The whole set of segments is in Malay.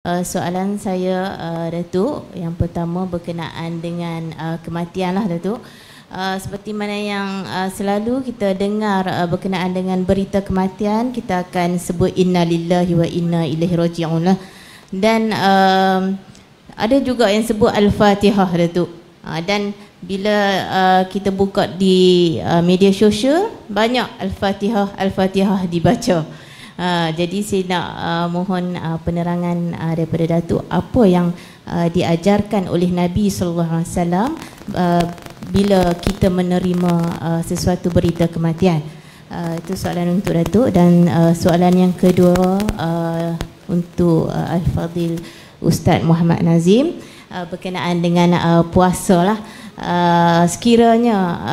Soalan saya, Datuk, yang pertama berkenaan dengan kematian lah, Datuk. Seperti mana yang selalu kita dengar berkenaan dengan berita kematian, kita akan sebut inna lillahi wa inna ilaihi raji'un lah. Dan ada juga yang sebut Al-Fatihah, Datuk. Dan bila kita buka di media sosial, banyak Al-Fatihah, Al-Fatihah dibaca. Jadi saya nak mohon penerangan daripada Datuk, apa yang diajarkan oleh Nabi SAW bila kita menerima sesuatu berita kematian. Itu soalan untuk Datuk. Dan soalan yang kedua untuk Al-Fadhil Ustaz Muhammad Nazim, berkenaan dengan puasa lah. Sekiranya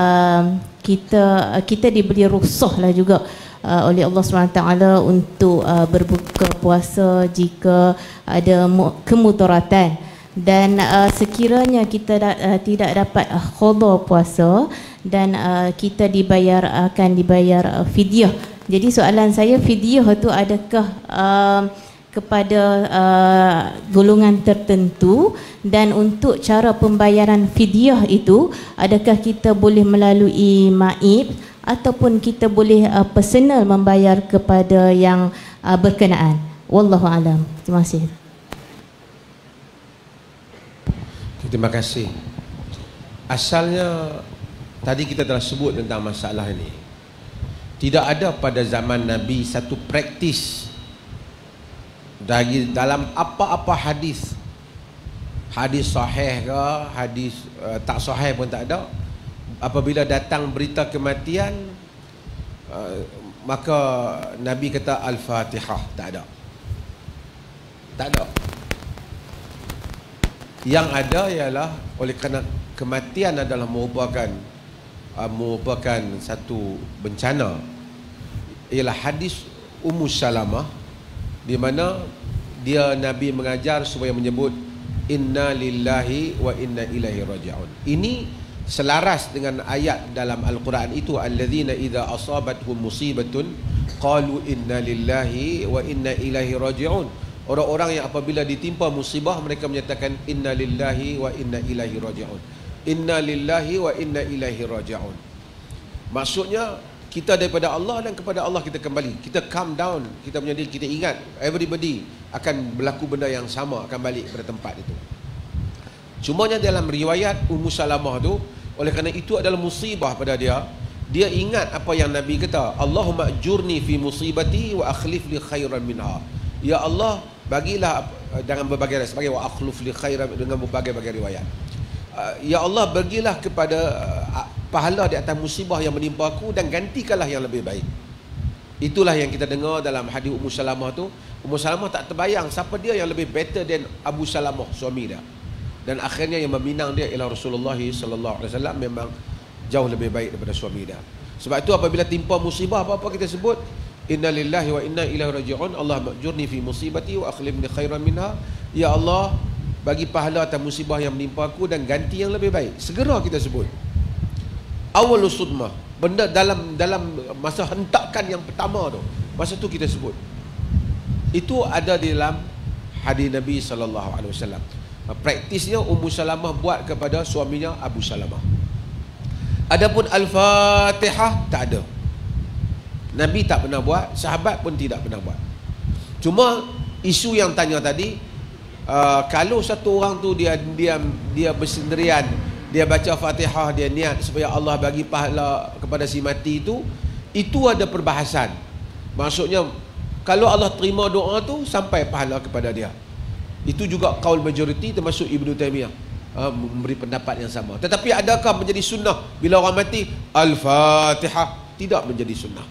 kita diberi rukhsah lah juga oleh Allah SWT untuk berbuka puasa jika ada kemudaratan, dan sekiranya kita tidak dapat qada puasa dan kita akan dibayar fidyah. Jadi soalan saya, fidyah itu adakah kepada golongan tertentu, dan untuk cara pembayaran fidyah itu adakah kita boleh melalui maib ataupun kita boleh personal membayar kepada yang berkenaan? Wallahu alam. Terima kasih. Terima kasih. Asalnya tadi kita telah sebut tentang masalah ini. Tidak ada pada zaman Nabi satu praktis dari dalam apa-apa hadis. Hadis sahih ke, hadis tak sahih pun tak ada. Apabila datang berita kematian, maka Nabi kata Al-Fatihah. Tak ada. Tak ada. Yang ada ialah oleh kerana kematian adalah merupakan satu bencana, ialah hadis Ummu Salamah, di mana dia Nabi mengajar supaya menyebut inna lillahi wa inna ilaihi raji'un. Ini selaras dengan ayat dalam Al-Quran itu, alladzina idza asabathum musibatun qalu inna lillahi wa inna ilaihi raji'un. Orang-orang yang apabila ditimpa musibah, mereka menyatakan inna lillahi wa inna ilaihi raji'un. Inna lillahi wa inna ilaihi raji'un. Maksudnya kita daripada Allah dan kepada Allah kita kembali. Kita calm down, kita menjadi, kita ingat everybody akan berlaku benda yang sama, akan balik pada tempat itu. Cumanya dalam riwayat Ummu Salamah tu, oleh kerana itu adalah musibah pada dia, dia ingat apa yang Nabi kata, Allahumma ajurni fi musibati wa akhlif li khairan minha. Ya Allah, bagilah dengan berbagai sebagai wa akhlif li khairan, dengan berbagai-bagai riwayat. Ya Allah, bagilah kepada pahala di atas musibah yang menimpa aku, dan gantikanlah yang lebih baik. Itulah yang kita dengar dalam hadis Ummu Salamah tu. Ummu Salamah tak terbayang siapa dia yang lebih better than Abu Salamah, suami dia. Dan akhirnya yang meminang dia ialah Rasulullah sallallahu alaihi wasallam, memang jauh lebih baik daripada suami dia. Sebab itu apabila timpa musibah apa-apa kita sebut inna lillahi wa inna ilaihi raji'un, Allah majurni fi musibati wa akhlif li khairan minha. Ya Allah, bagi pahala atas musibah yang menimpa aku dan ganti yang lebih baik. Segera kita sebut. Awalus sudmah, benda dalam masa hentakan yang pertama tu, masa tu kita sebut. Itu ada di dalam hadis Nabi sallallahu alaihi wasallam. Praktisnya Ummu Salamah buat kepada suaminya Abu Salamah. Adapun Al-Fatihah tak ada. Nabi tak pernah buat, sahabat pun tidak pernah buat. Cuma isu yang tanya tadi, kalau satu orang tu dia bersendirian, dia baca Fatihah, dia niat supaya Allah bagi pahala kepada si mati itu ada perbahasan. Maksudnya kalau Allah terima doa tu, sampai pahala kepada dia. Itu juga kaul majoriti, termasuk Ibnu Taimiyah memberi pendapat yang sama. Tetapi adakah menjadi sunnah bila orang mati Al-Fatihah? Tidak menjadi sunnah.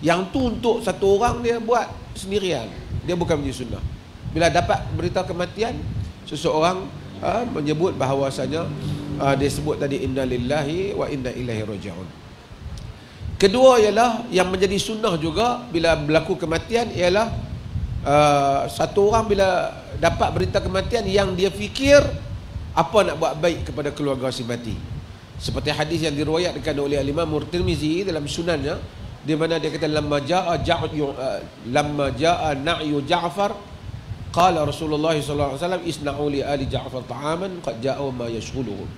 Yang tu untuk satu orang dia buat sendirian, dia bukan menjadi sunnah. Bila dapat berita kematian, seseorang menyebut bahawasanya dia sebut tadi inna lillahi wa inna ilaihi raji'un. Kedua ialah yang menjadi sunnah juga bila berlaku kematian ialah satu orang bila dapat berita kematian yang dia fikir apa nak buat baik kepada keluarga si mati. Seperti hadis yang diriwayatkan oleh Imam Tirmizi dalam sunannya, di mana dia kata lamma jaa na'yu Ja'far Qala Rasulullah sallallahu alaihi wasallam isna'u li ali Ja'far ta'aman qad ja'u ma yashghuluhum.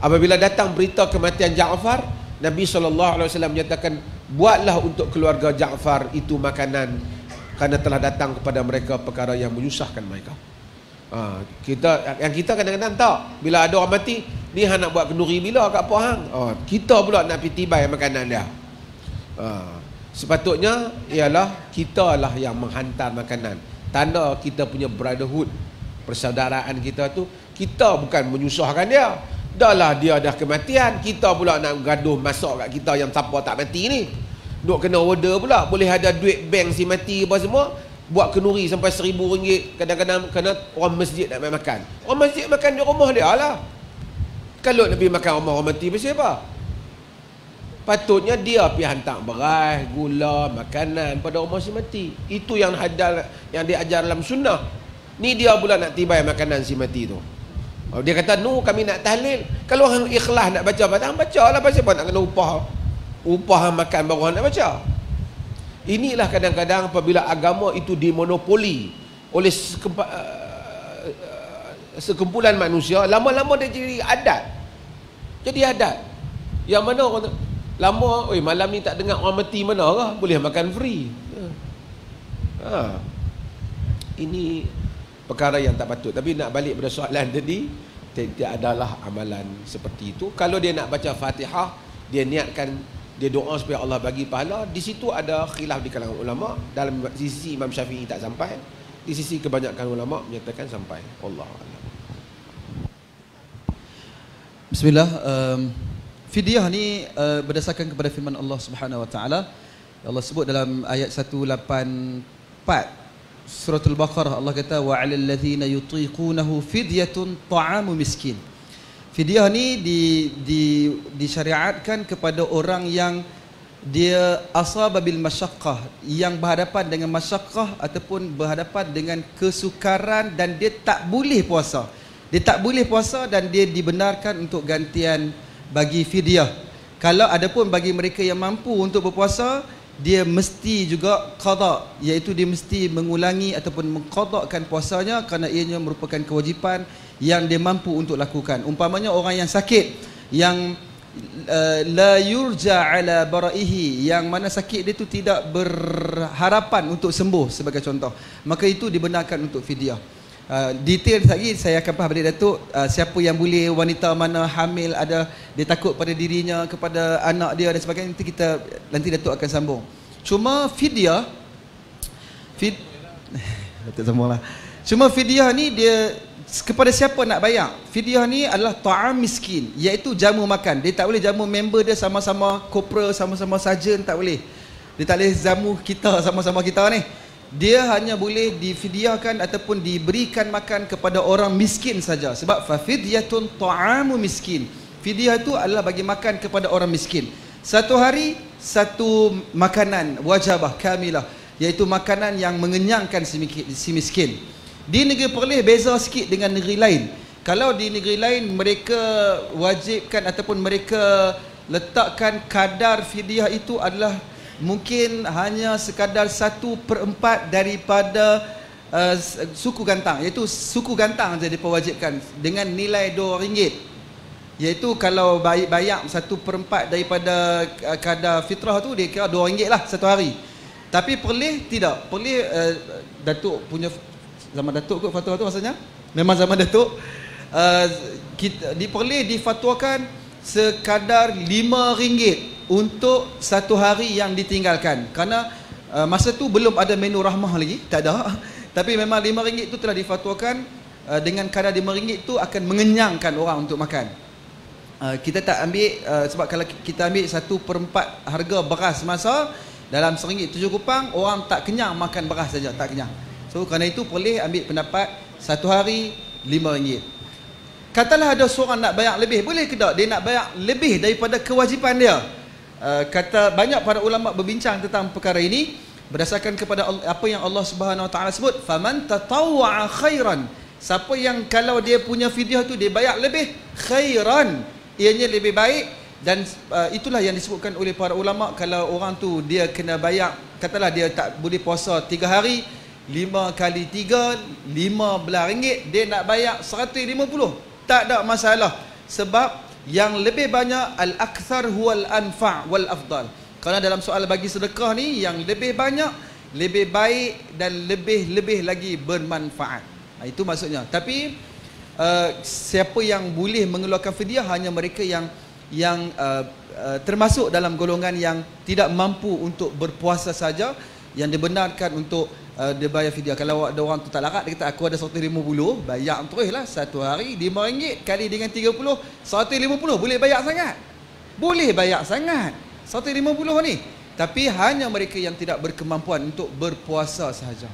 Apabila datang berita kematian Ja'far, Nabi sallallahu alaihi wasallam menyatakan, buatlah untuk keluarga Ja'far itu makanan, kerana telah datang kepada mereka perkara yang menyusahkan mereka. Kita kadang-kadang tak, bila ada orang mati, ni hang nak buat kenduri bila kat apa hang? Kita pula nak pergi tibai makanan dia. Sepatutnya ialah kita lah yang menghantar makanan. Tanda kita punya brotherhood, persaudaraan kita tu, kita bukan menyusahkan dia. Dah lah dia dah kematian, kita pula nak gaduh masak kat kita yang siapa tak mati ni. Duk kena order pula, boleh ada duit bank si mati apa semua, buat kenduri sampai RM1,000, kadang-kadang kena orang masjid nak makan. Orang masjid makan di rumah dia lah. Kalau nak pergi makan rumah orang mati pasal apa? Patutnya dia pergi hantar beras, gula, makanan pada rumah si mati. Itu yang diajar dalam sunnah. Ni dia pula nak tibai makanan si mati tu. Dia kata, kami nak tahlil. Kalau orang ikhlas nak baca, baca lah, pasal apa nak kena upah makan baru orang nak baca. Inilah kadang-kadang apabila agama itu dimonopoli oleh sekumpulan manusia, lama-lama dia jadi adat. Jadi adat. Yang mana orang lama, malam ni tak dengar orang mati mana lah, boleh makan free. Ini perkara yang tak patut. Tapi nak balik pada soalan tadi, tidak adalah amalan seperti itu. Kalau dia nak baca Fatihah, dia niatkan, dia doa supaya Allah bagi pahala. Di situ ada khilaf di kalangan ulama. Dalam sisi Imam Syafi'i tak sampai, di sisi kebanyakan ulama menyatakan sampai. Allah Allah. Bismillah. Fidyah ni berdasarkan kepada firman Allah Subhanahu wa taala. Allah sebut dalam ayat 184 Suratul Baqarah, Allah kata wa 'alal ladzina yutiqunahu fidyatun ta'amu miskin. Fidyah ni disyariatkan kepada orang yang dia asaba bil masyaqqah, yang berhadapan dengan masyaqqah ataupun berhadapan dengan kesukaran dan dia tak boleh puasa. Dia tak boleh puasa dan dia dibenarkan untuk gantian bagi fidyah. Kalau ada pun bagi mereka yang mampu untuk berpuasa, dia mesti juga qada, iaitu dia mesti mengulangi ataupun mengqadakkan puasanya kerana ianya merupakan kewajipan yang dia mampu untuk lakukan. Umpamanya orang yang sakit, yang la yurja ala baraihi, yang mana sakit dia tu tidak berharapan untuk sembuh sebagai contoh, maka itu dibenarkan untuk fidyah. Detail lagi saya akan faham balik Datuk, siapa yang boleh, wanita mana hamil ada, dia takut pada dirinya, kepada anak dia dan sebagainya, nanti Datuk akan sambung. Cuma fidyah Datuk sambunglah. Cuma fidyah ni dia kepada siapa nak bayar? Fidyah ni adalah ta'am miskin, iaitu jamu makan. Dia tak boleh jamu member dia sama-sama kopra, sama-sama sarjan, tak boleh. Dia tak boleh jamu kita sama-sama kita ni. Dia hanya boleh difidyahkan ataupun diberikan makan kepada orang miskin saja. Sebab fafidyatun ta'amu miskin. Fidyah itu adalah bagi makan kepada orang miskin. Satu hari satu makanan wajabah kamilah, iaitu makanan yang mengenyangkan si miskin. Di negeri Perlis beza sikit dengan negeri lain. Kalau di negeri lain mereka wajibkan ataupun mereka letakkan kadar fidyah itu adalah mungkin hanya sekadar 1/4 daripada suku gantang, iaitu suku gantang saja diperwajibkan dengan nilai RM2, iaitu kalau bayar 1/4 daripada kadar fitrah tu, dia kira RM2 lah satu hari. Tapi Perlis tidak. Perlis Datuk punya zaman Datuk kot fatwa tu maksudnya, memang zaman Datuk. Di Perlis difatwakan sekadar RM5 untuk satu hari yang ditinggalkan, kerana masa tu belum ada menu rahmah lagi, tak ada. Tapi memang RM5 itu telah difatwakan, dengan kadar RM5 itu akan mengenyangkan orang untuk makan. Kita tak ambil, sebab kalau kita ambil 1/4 harga beras masa dalam RM1.07, orang tak kenyang makan beras saja, tak kenyang. So kerana itu boleh ambil pendapat satu hari RM5. Katalah ada seorang nak bayar lebih, boleh ke tak dia nak bayar lebih daripada kewajipan dia? Kata banyak para ulama berbincang tentang perkara ini berdasarkan kepada apa yang Allah Subhanahu Wa Taala sebut, faman tatawwa'a khairan, siapa yang kalau dia punya fidyah tu dia bayar lebih, khairan, ianya lebih baik. Dan itulah yang disebutkan oleh para ulama, kalau orang tu dia kena bayar, katalah dia tak boleh puasa 3 hari, 5 kali 3 RM15, dia nak bayar 150. Tak ada masalah. Sebab yang lebih banyak al-akthar huwal anfa' wal afdal. Kerana dalam soal bagi sedekah ni, yang lebih banyak lebih baik dan lebih lagi bermanfaat. Itu maksudnya. Tapi siapa yang boleh mengeluarkan fidyah hanya mereka yang termasuk dalam golongan yang tidak mampu untuk berpuasa saja, yang dibenarkan untuk dia bayar fidyah. Kalau ada orang tu tak larat, dia kata aku ada 150, bayar teruslah satu hari RM5 kali dengan 30, 150. Boleh bayar sangat. Boleh bayar sangat 150 ni. Tapi hanya mereka yang tidak berkemampuan untuk berpuasa sahaja.